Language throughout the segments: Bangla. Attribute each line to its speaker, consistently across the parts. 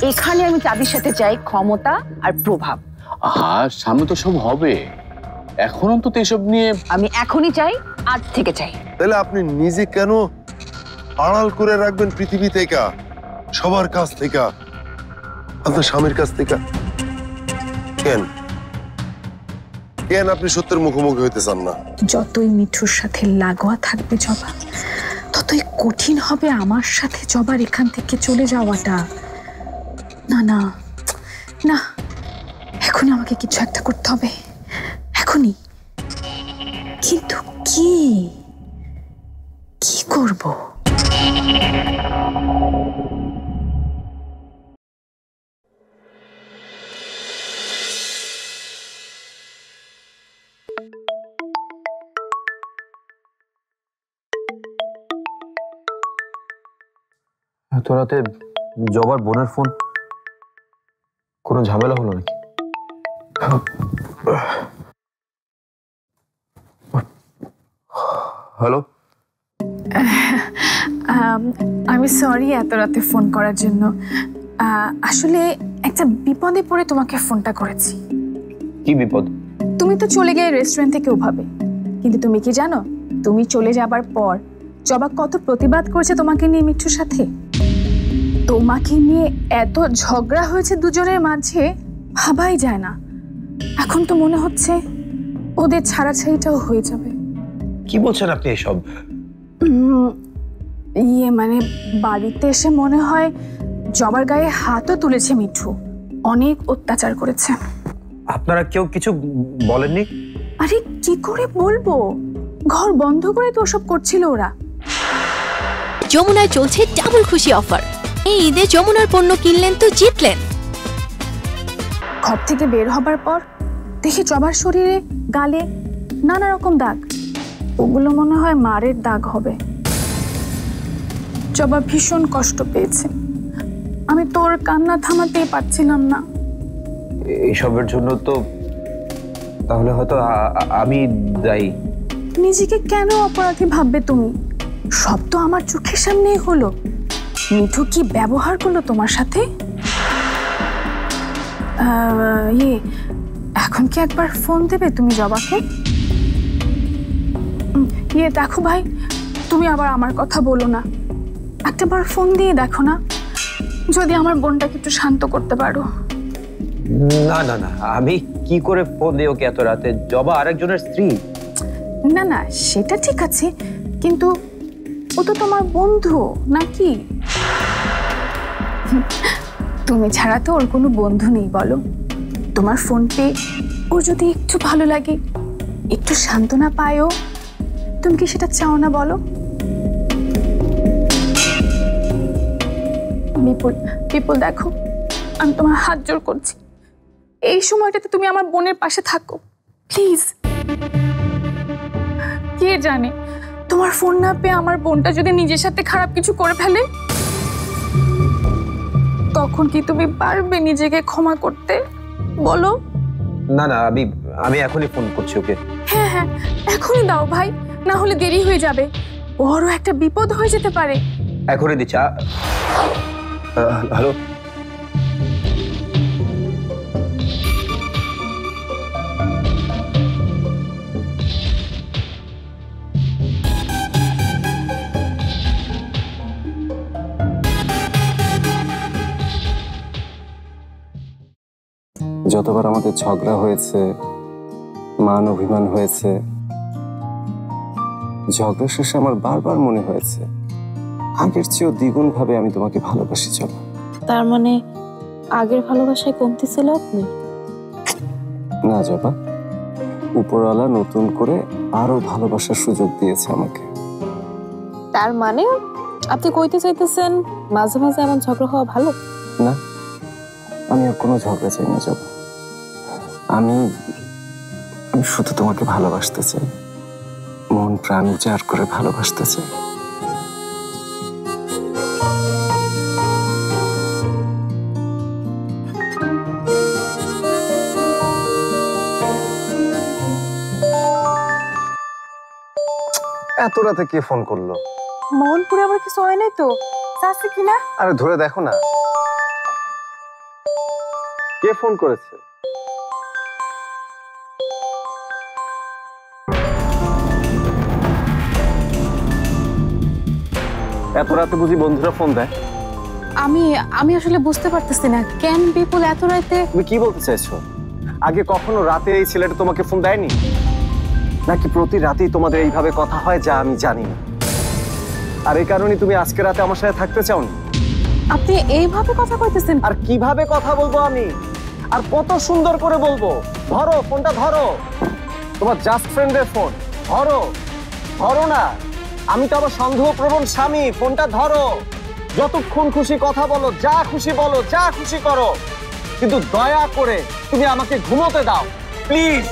Speaker 1: এখানে আমি চাঁদির সাথে চাই ক্ষমতা আর প্রভাব।
Speaker 2: হ্যাঁ, সামনে তো সব হবে, এখন অন্তত এসব নিয়ে।
Speaker 1: আমি এখনই চাই, আজ থেকে চাই।
Speaker 3: তাহলে আপনি নিজে কেন আড়াল করে রাখবেন পৃথিবী থেকে, সবার কাছ থেকে, আপনার স্বামীর কাছ থেকে? কেন কেন আপনি সত্যের মুখোমুখি হইতে চান না?
Speaker 4: যতই মিঠুর সাথে লাগোয়া থাকবে জবা, ততই কঠিন হবে আমার সাথে জবার এখান থেকে চলে যাওয়াটা। না না না, এখনই আমাকে কিছু একটা করতে হবে, এখনই। কিন্তু কি কি করব?
Speaker 5: এত রাতে জবার বোনের ফোন, কোনো ঝামেলা হলো নাকি? হ্যালো,
Speaker 4: আমি সরি এত রাতে ফোন করার জন্য। আসলে একটা বিপদে পড়ে তোমাকে ফোনটা করেছি।
Speaker 5: কি বিপদ?
Speaker 4: তুমি তো চলে গেলে রেস্টুরেন্ট থেকে ওভাবে, কিন্তু তুমি কি জানো তুমি চলে যাবার পর জবা কত প্রতিবাদ করেছে তোমাকে নিয়ে মিঠুর সাথে? তোমাকে নিয়ে এত ঝগড়া হয়েছে দুজনের মাঝে, ভাবাই যায় না। এখন তো মনে হচ্ছে ওদের ছাড়াছাড়িটাও হয়ে যাবে।
Speaker 5: কি বলছেন আপনি এসব?
Speaker 4: মানে বাড়িতে এসে মনে হয় জবার গায়ে হাতও তুলেছে মিঠু, অনেক অত্যাচার করেছে।
Speaker 5: আপনারা কেউ কিছু বলেননি?
Speaker 4: আরে কি করে বলবো, ঘর বন্ধ করে তো ওসব করছিল ওরা।
Speaker 6: যমুনায় চলছে ডাবল খুশি অফার। এই ঈদে যমুনার পণ্য কিনলেন তো জিতলেন।
Speaker 4: ঘর থেকে বের হবার পর দেখি জবার শরীরে গালে নানা রকম দাগ, ওগুলো মনে হয় মারের দাগ হবে। জবা ভীষণ কষ্ট পেয়েছে, আমি তোর কান্না থামাতেই পারছিলাম না।
Speaker 5: এইসবের জন্য তো তাহলে হয়তো আমি দায়ী।
Speaker 4: নিজেকে কেন অপরাধী ভাববে তুমি? সব তো আমার চোখের সামনেই হলো। মিঠু কি ব্যবহার করলো তোমার সাথে? এখন কি একবার ফোন দেবে তুমি জবাকে? দেখো ভাই, তুমি আবার আমার কথা বলো না, একটাবার ফোন দিয়ে দেখো না, যদি আমার বোনটাকে একটু শান্ত করতে পারো।
Speaker 5: না না না, আমি কি করে ফোন দিই ওকে এত রাতে? জবা আরেকজনের স্ত্রী।
Speaker 4: না না, সেটা ঠিক আছে, কিন্তু ও তো তোমার বন্ধু নাকি? তুমি ছাড়া তো ওর কোনো বন্ধু নেই বলো। তোমার ফোন পেয়ে ও যদি একটু ভালো লাগে, একটু সান্ত্বনা পায়ও, তুমি কি সেটা চাও না বলো? বিপুল দেখো, আমি তোমার হাত জোড় করছি, এই সময়টাতে তুমি আমার বোনের পাশে থাকো প্লিজ। কে জানে তোমার ফোন না পেয়ে আমার বোনটা যদি নিজের সাথে খারাপ কিছু করে ফেলে, তখন কি তুমি পারবে নিজেকে ক্ষমা করতে বলো?
Speaker 5: না না, আমি এখনই ফোন করছি ওকে।
Speaker 4: হ্যাঁ হ্যাঁ, এখনই দাও ভাই, না হলে দেরি হয়ে যাবে, বড় একটা বিপদ হয়ে যেতে পারে।
Speaker 5: এখনই দিচ্ছি। হ্যালো,
Speaker 7: যতবার আমাদের ঝগড়া হয়েছে, মান অভিমান হয়েছে, ঝগড়া শেষে আমার বারবার মনে হয়েছে আগের চেয়েও দ্বিগুণ ভাবে আমি তোমাকে ভালোবাসি জবা।
Speaker 8: তার মানে আগের ভালোবাসায় কমতি ছিল আপনি?
Speaker 7: না জবা, উপরওয়ালা নতুন করে আরো ভালোবাসার সুযোগ দিয়েছে আমাকে।
Speaker 8: তার মানে আপনি কইতে চাইতেছেন মাঝে মাঝে এমন ঝগড়া হওয়া ভালো
Speaker 7: না? আমি আর কোনো ঝগড়া চাই না জবা, আমি শুধু তোমাকে ভালোবাসতে চাই, মন প্রাণ উজাড় করে ভালোবাসতে চাই। এত রাতে কে ফোন করলো?
Speaker 4: মোহনপুরে আবার কিছু হয় নাই তো? চাচ্ছি কিনা?
Speaker 7: আরে ধরে দেখো না। কে ফোন করেছে? এত রাতে বুঝি বন্ধুরা ফোন দেয়?
Speaker 8: আমি আমি আসলে বুঝতে পারতেছি না কেন বিপুল এত রাতে।
Speaker 7: তুমি কি বলতে চাইছো? আগে কখনো রাতে এই ছেলেটা তোমাকে ফোন দেয়নি? নাকি প্রতি রাতেই তোমাদের এইভাবে কথা হয় যা আমি জানি না? আর এই কারণে তুমি আজকে রাতে আমার সাথে থাকতে চাওনি?
Speaker 8: আপনি এইভাবে কথা কইতেছেন?
Speaker 7: আর কিভাবে কথা বলবো আমি? আর কত সুন্দর করে বলবো? ধরো ফোনটা, ধরো। তোমার জাস্ট ফ্রেন্ডের ফোন, ধরো। ধরো না, আমি তো আবার সন্দেহপ্রবণ স্বামী। ফোনটা ধরো। যতক্ষণ খুশি কথা বলো, যা খুশি বলো, যা খুশি করো, কিন্তু দয়া করে তুমি আমাকে ঘুমোতে দাও প্লিজ।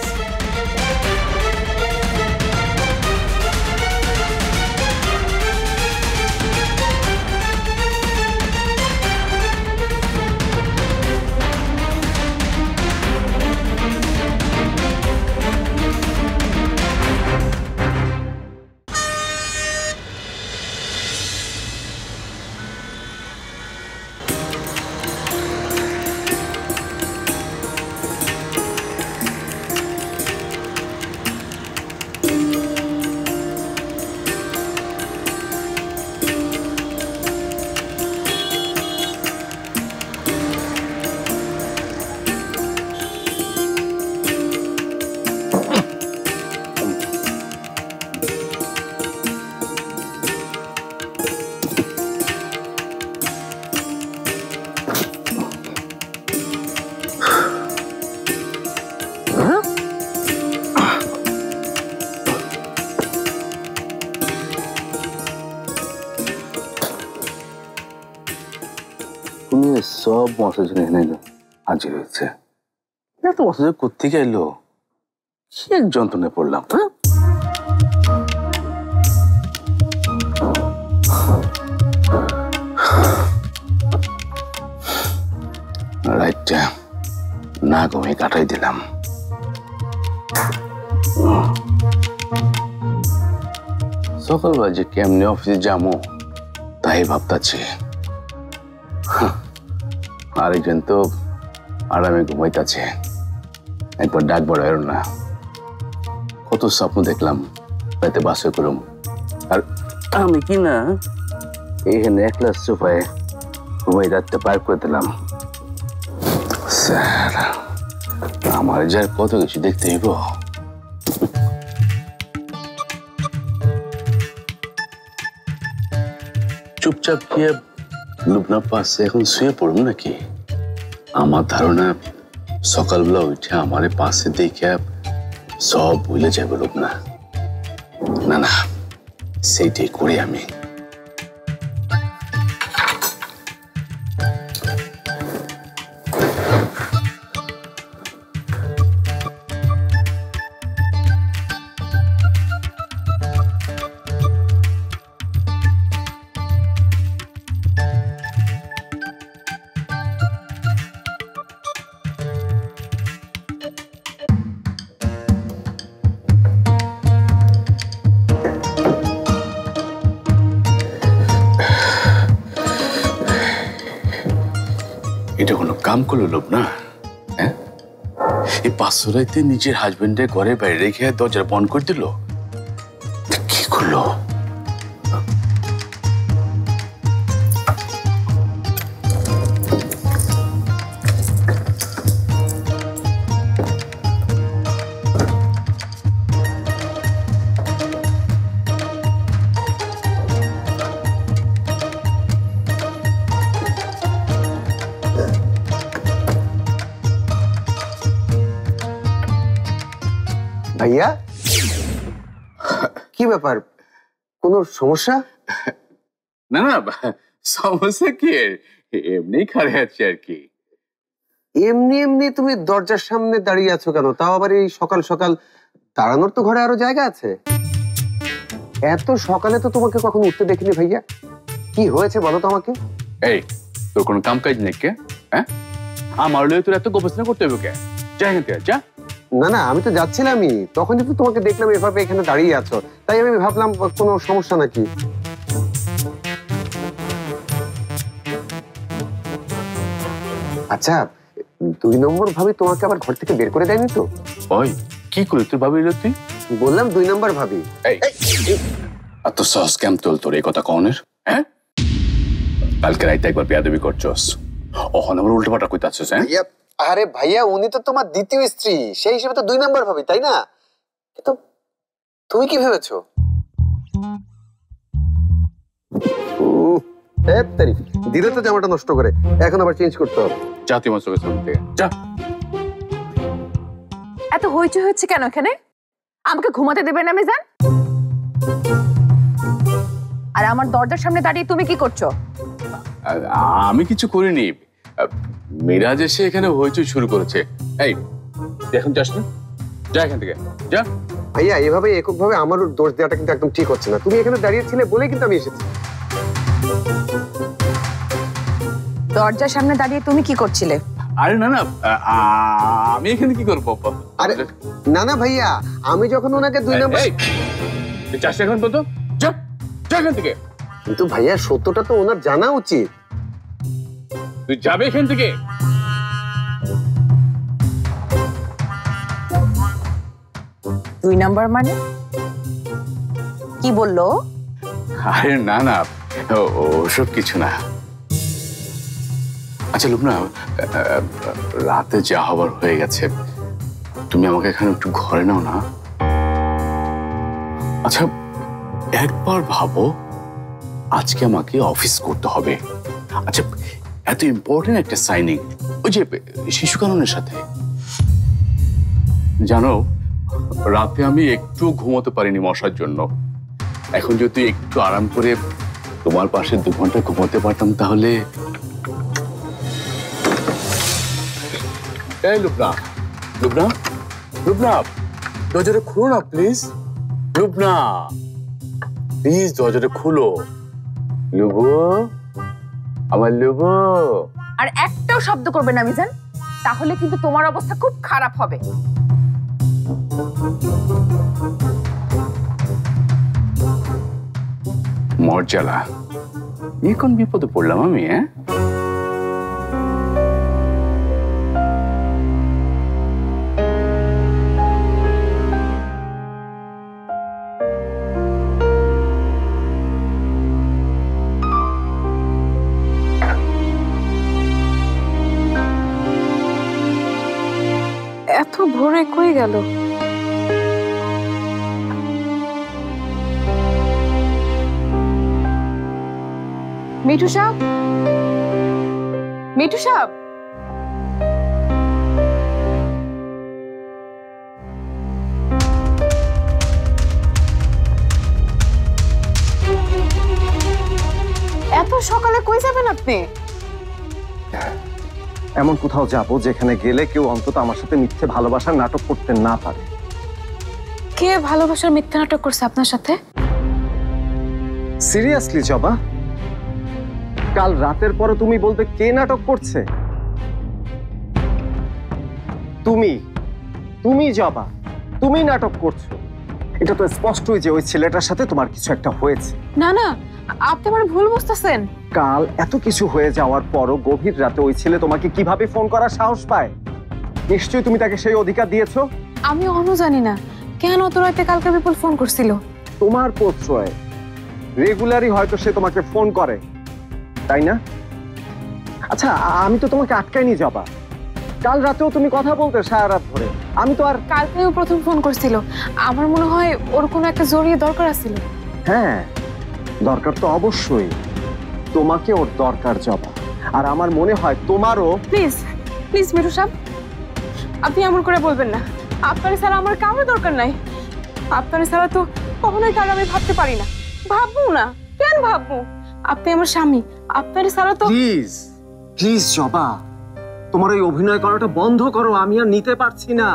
Speaker 2: সব মশাজন এখানে হাজির হয়েছে। এত মশাজ কোথেকে এলো? কি এক যন্ত্রণায় পড়লাম। রাইটটা না ঘুমিয়ে কাটাই দিলাম। সকালবেলা যে কেমনে অফিসে যাবো তাই ভাবতাছি। আরেকজন তো আরামে ঘুমাইতেছে, একবার ডাক বড় না। কত স্বপ্ন দেখলাম রাতে বাসে করুম, আর আমি কি না এইখানে একলা সোফায় ঘুমাই রাতটা পার করে দিলাম। স্যার, আমার যার কত কিছু দেখতে হইব। চুপচাপ গিয়ে লুবনা পাশে এখন শুয়ে পড়ুন নাকি? আমার ধারণা সকালবেলা উঠে আমারে পাশে দেখে সব ভুলে যাবে লুবনা। না না, সেইটাই করি আমি। এটা কোনো কাম করলো লোক না? হ্যাঁ, এই 500 রাইতে নিজের হাজবেন্ডের ঘরে বাইরে রেখে দরজা বন্ধ করে দিল। কি করলো?
Speaker 9: ভাইয়া, কি ব্যাপার? কোনো সমস্যা?
Speaker 2: না না, সমস্যা কি? এমনি খারে আছে আর কি।
Speaker 9: এমনি এমনি তুমি দরজার সামনে দাঁড়িয়ে আছো কেন? তাও আবার এই সকাল সকাল। দাঁড়ানোর তো ঘরে আরো জায়গা আছে। এত সকালে তো তোমাকে কখনো উঠতে দেখিনি ভাইয়া। কি হয়েছে বলো তো আমাকে।
Speaker 2: এই, তোর কোনো কাম কাজ নেই কে? হ্যাঁ, আমার লয়ে তোর এত গবেষণা করতে হবে কে? যা এখান থেকে যা।
Speaker 9: না না, আমি তো যাচ্ছিলামই, তখনই তো তোমাকে দেখলাম এভাবে এখানে দাঁড়িয়ে আছো, তাই আমি ভাবলাম কোনো সমস্যা নাকি। আচ্ছা, 2 নম্বর ভাবি তোমাকে আবার ঘর থেকে বের করে দেয়নি তো?
Speaker 2: ওই কি করে তুই ভাবি তুই?
Speaker 9: বললাম 2 নম্বর ভাবি।
Speaker 2: এই এত সহজ কেম তোল তোর এই কথা কনের? হ্যাঁ, কালকে রাইতে একবার বেয়াদবি করছস, ওখানে আবার উল্টো পাল্টা কইতাছস। হ্যাঁ
Speaker 9: আরে ভাইয়া, উনি তো তোমার দ্বিতীয় স্ত্রী, সেই হিসেবে তো 2 নম্বর ভাবি, তাই না? তো তুমি কি ভেবেছো? দিলে তো জামাটা নষ্ট করে, এখন আবার চেঞ্জ করতে হবে।
Speaker 2: যা তুই মাত্র থেকে যা।
Speaker 1: এত হইচই হচ্ছে কেন এখানে? আমাকে ঘুমাতে দেবে না মিজান? আর আমার দরজার সামনে দাঁড়িয়ে তুমি কি করছো?
Speaker 2: আমি কিছু করিনি, মিরাজ এসে এখানে হইচই শুরু করেছে। এই এখন যাস না, যা এখান থেকে যা।
Speaker 9: ভাইয়া এভাবে এককভাবে আমার দোষ দেওয়াটা কিন্তু একদম ঠিক হচ্ছে না। তুমি এখানে দাঁড়িয়েছিলে বলেই কিন্তু আমি এসেছি।
Speaker 1: দরজার সামনে দাঁড়িয়ে তুমি কি করছিলে?
Speaker 2: আরে না না, আমি এখানে কি করবো?
Speaker 9: আরে না না ভাইয়া, আমি যখন ওনাকে 2 নম্বর
Speaker 2: যাস এখন তো যা, যা এখান থেকে।
Speaker 9: কিন্তু ভাইয়া সত্যটা তো ওনার জানা উচিত।
Speaker 2: তুই যাবে এখান থেকে।
Speaker 1: দুই নাম্বার মানে কি বললো?
Speaker 2: আরে না না, ওসব কিছু না। আচ্ছা লুবনা, রাতে যা হবার হয়ে গেছে, তুমি আমাকে এখানে একটু ঘরে নাও না। আচ্ছা একবার ভাবো, আজকে আমাকে অফিস করতে হবে। আচ্ছা এত ইম্পর্টেন্ট একটা সাইনিং, ওই যে শিশু কাননের সাথে। জানো রাতে আমি একটু ঘুমোতে পারিনি মশার জন্য। এখন যদি একটু আরাম করে তোমার পাশে 2 ঘন্টা ঘুমোতে পারতাম তাহলে। এই লুবনা, লুবনা, লুবনা, দরজাটা খুলো না প্লিজ। লুবনা প্লিজ দরজাটা খুলো। লুবু, আমার লুবু।
Speaker 1: আর একটাও শব্দ করবে না মিজান, তাহলে কিন্তু তোমার অবস্থা খুব খারাপ হবে।
Speaker 2: মর্যালা, কোন বিপদে পড়লাম আমি? হ্যাঁ
Speaker 8: এত ভোরে কই গেল?
Speaker 4: মিঠু সাহেব, মিঠু সাহেব,
Speaker 8: এত সকালে কই যাবেন আপনি?
Speaker 7: এমন কোথাও যাব যেখানে গেলে কেউ অন্তত আমার সাথে মিথ্যে ভালোবাসার নাটক করতে না পারে।
Speaker 8: কে ভালোবাসার মিথ্যা নাটক করছে আপনার সাথে?
Speaker 7: সিরিয়াসলি জবা, কাল রাতের পরে তুমি বলবে কে নাটক করছে? তুমি তুমি জবা, তুমি নাটক করছো। এটা তো স্পষ্টই যে ওই ছেলেটার সাথে তোমার কিছু একটা হয়েছে।
Speaker 8: না না, আপনি আমার ভুল বুঝতেছেন।
Speaker 7: কাল এত কিছু হয়ে যাওয়ার পরও গভীর রাতে ওই ছেলে তোমাকে কিভাবে ফোন করার সাহস পায়? নিশ্চয়ই তুমি তাকে সেই অধিকার দিয়েছো।
Speaker 8: আমি অন্য জানি না কেন তো রাতে কালকে বিপুল ফোন করছিল।
Speaker 7: তোমার প্রশ্রয় রেগুলারই হয়তো সে তোমাকে ফোন করে, তাই না? আচ্ছা আমি তো তোমাকে আটকাইনি জবা, কাল রাতেও তুমি কথা বলতে সারা রাত ধরে। আমি তো আর
Speaker 8: কালকেও প্রথম ফোন করছিল, আমার মনে হয় ওর কোনো একটা জরুরি দরকার আছিল।
Speaker 7: হ্যাঁ দরকার তো অবশ্যই, তোমাকে ওর দরকার জবা। আর আমার মনে হয় তোমারও।
Speaker 8: প্লিজ প্লিজ মিঠু সাহেব, আপনি এমন করে বলবেন না। আপনার ছাড়া আমার কারো দরকার নাই। আপনার ছাড়া তো কখনোই কারো আমি ভাবতে পারি না। ভাববো না, কেন ভাববো? আপনি আমার স্বামী, আপনার ছাড়া তো।
Speaker 7: প্লিজ প্লিজ জবা, তোমার এই অভিনয় করাটা বন্ধ করো, আমি আর নিতে পারছি না।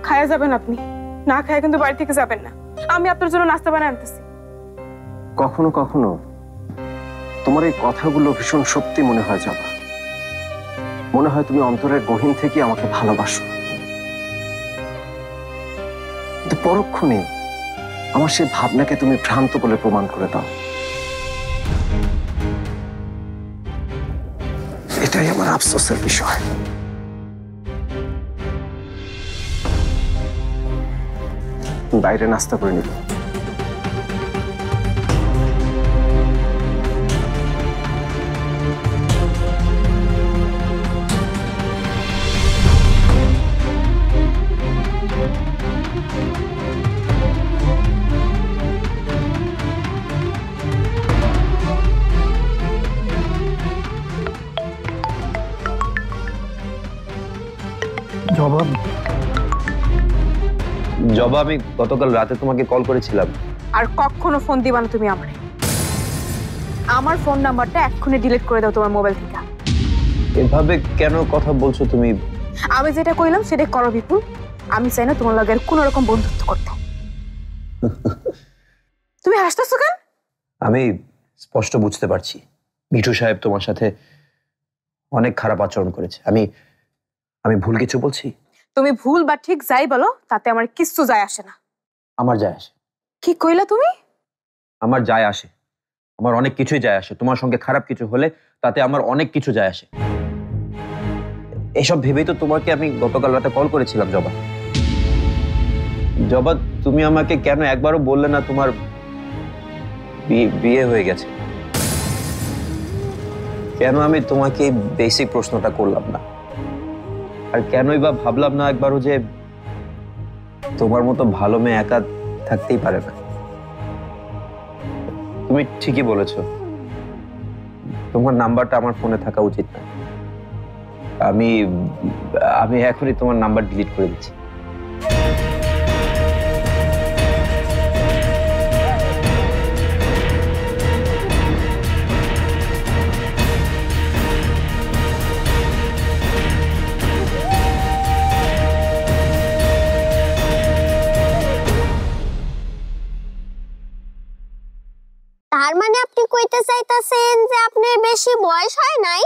Speaker 8: খায়া যাবেন আপনি, না খায়া কিন্তু বাড়ি থেকে যাবেন না। আমি আপনার জন্য নাস্তা বানিয়ে আনতেছি।
Speaker 7: কখনো কখনো তোমার এই কথাগুলো ভীষণ সত্যি মনে হয় জবা। মনে হয় তুমি অন্তরের গহীন থেকে আমাকে ভালোবাসো, কিন্তু পরক্ষণে আমার সেই ভাবনাকে তুমি ভ্রান্ত বলে প্রমাণ করে দাও। এটাই আমার আফসোসের বিষয়। বাইরে নাস্তা করে নিব।
Speaker 5: জবা, আমি গতকাল রাতে তোমাকে কল করেছিলাম।
Speaker 8: আর কখনো ফোন দিবা না তুমি আমারে। আমার ফোন নাম্বারটা এক্ষুনি ডিলিট করে দাও তোমার মোবাইল থেকে।
Speaker 5: এভাবে কেন কথা বলছো তুমি?
Speaker 8: আমি যেটা কইলাম সেটা করো বিপুল। আমি চাই না তোমার লগে কোনো রকম বন্ধুত্ব করতে। তুমি হাসতেছো কেন?
Speaker 5: আমি স্পষ্ট বুঝতে পারছি মিঠু সাহেব তোমার সাথে অনেক খারাপ আচরণ করেছে। আমি ভুল কিছু বলছি?
Speaker 8: তুমি ভুল বা ঠিক যাই বলো, তাতে আমার কিচ্ছু যায় আসে না।
Speaker 5: আমার যায় আসে।
Speaker 8: কি কইলা তুমি?
Speaker 5: আমার যায় আসে, আমার অনেক কিছুই যায় আসে। তোমার সঙ্গে খারাপ কিছু হলে তাতে আমার অনেক কিছু যায় আসে। এসব ভেবেই তো তোমাকে আমি গতকাল রাতে কল করেছিলাম। জবা, জবা, তুমি আমাকে কেন একবারও বললে না তোমার বিয়ে হয়ে গেছে? কেন আমি তোমাকে বেসিক প্রশ্নটা করলাম না? আর কেনই বা ভাবলাম না একবারও যে তোমার মতো ভালো মেয়ে একা থাকতেই পারে না? তুমি ঠিকই বলেছো, তোমার নাম্বারটা আমার ফোনে থাকা উচিত না। আমি এখনই তোমার নাম্বার ডিলিট করে দিচ্ছি।
Speaker 10: তার মানে আপনি কইতে চাইতাছেন যে আপনার বেশি বয়স হয় নাই?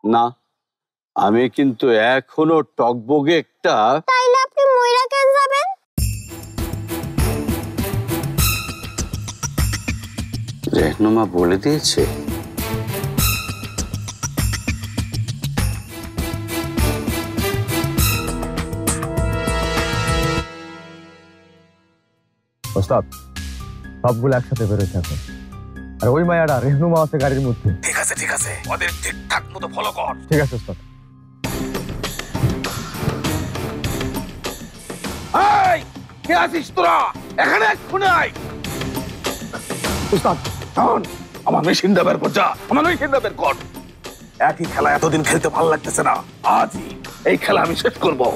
Speaker 2: না, আমি কিন্তু এখনো টকবগে একটা।
Speaker 10: তাইলে আপনি মইরা কেন যাবেন?
Speaker 2: রেহনুমা বলে দিয়েছে।
Speaker 11: ওস্তাদ, সবগুলো একসাথে বেরোচ্ছে এখন। আর ওই মায়াটা রেহনুমা আছে গাড়ির মধ্যে।
Speaker 2: ঠিক আছে, ঠিক আছে, ওদের ঠিকঠাক মতো ফলো কর।
Speaker 11: ঠিক আছে ওস্তাদ।
Speaker 2: এই, কে আছিস তোরা? এখানে এক্ষুনি আয়।
Speaker 11: ওস্তাদ,
Speaker 2: আমার মেশিনটা বের কর, যা, আমার মেশিনটা বের কর। একই খেলা এতদিন খেলতে ভালো লাগতেছে না, আজই এই খেলা আমি শেষ করবো।